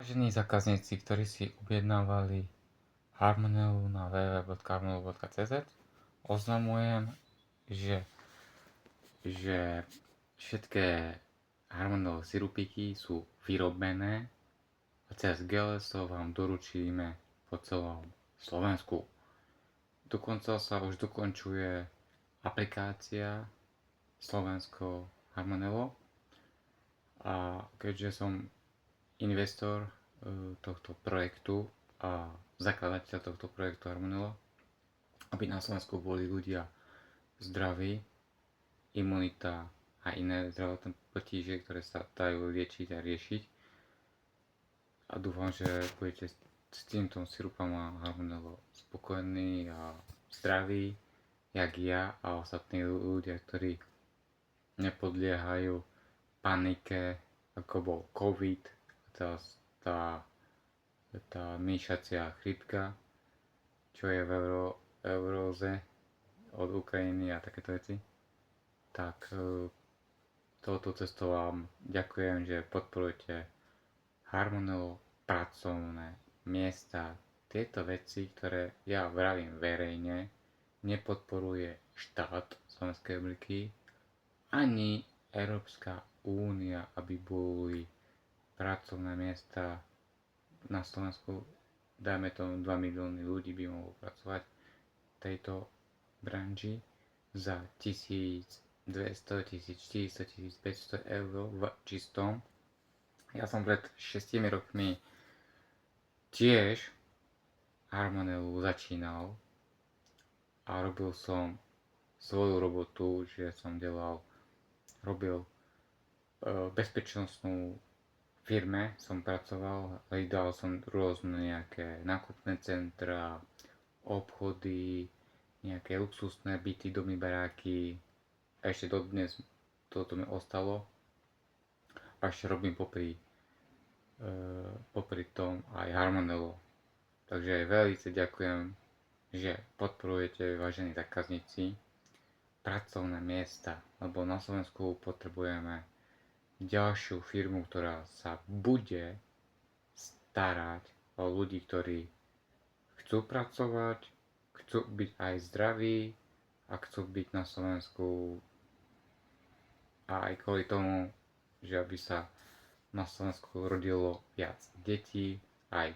Vážení zákazníci, ktorí si objednávali Harmonielu na www.harmonielu.cz, oznamujem, že všetké Harmonielové sirupíky sú vyrobené a cez GLSO vám doručíme po celom Slovensku. Dokonca sa už dokončuje aplikácia Slovensko Harmonielo a keďže som investor tohto projektu a zakladateľ tohto projektu Harmonielo, aby na Slovensku boli ľudia zdraví, imunita a iné zdravotné potíže, ktoré sa dajú liečiť a riešiť. A dúfam, že budete s týmto sirupom a Harmonielo spokojní a zdraví, jak ja a ostatní ľudia, ktorí nepodliehajú panike, ako bol COVID, tá myšacia chrípka, čo je v euróze od Ukrajiny a takéto veci. Tak touto cestou vám ďakujem, že podporujete Harmonielo, pracovné miesta, tieto veci, ktoré ja vravím verejne, nepodporuje štát Slovenskej republiky ani Európska únia, aby boli pracovné miesta na Slovensku. Dajme tomu 2 milióny ľudí by mohlo pracovať v tejto branži za 1200, 1400, 1500 eur v čistom. Ja som pred 6 rokmi tiež Harmonielu začínal a robil som svoju robotu, že som robil bezpečnostnú firme, som pracoval, hľadal som rôzne nejaké nákupné centra, obchody, nejaké luxusné byty, domy, baráky. A ešte dodnes toto mi ostalo. A ešte robím popri tom aj Harmonielo. Takže veľmi ďakujem, že podporujete, vážení zákazníci, pracovné miesta, lebo na Slovensku potrebujeme ďalšiu firmu, ktorá sa bude starať o ľudí, ktorí chcú pracovať, chcú byť aj zdraví a chcú byť na Slovensku a aj kvôli tomu, že aby sa na Slovensku rodilo viac detí, aj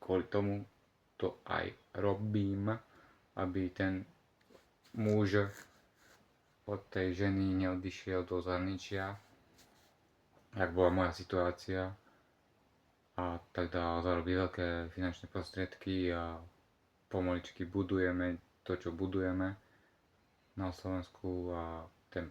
kvôli tomu to aj robím, aby ten muž od tej ženy neodišiel do zahraničia, ak bola moja situácia, a tak dá zarobiť veľké finančné prostriedky a pomaličky budujeme to, čo budujeme na Slovensku, a ten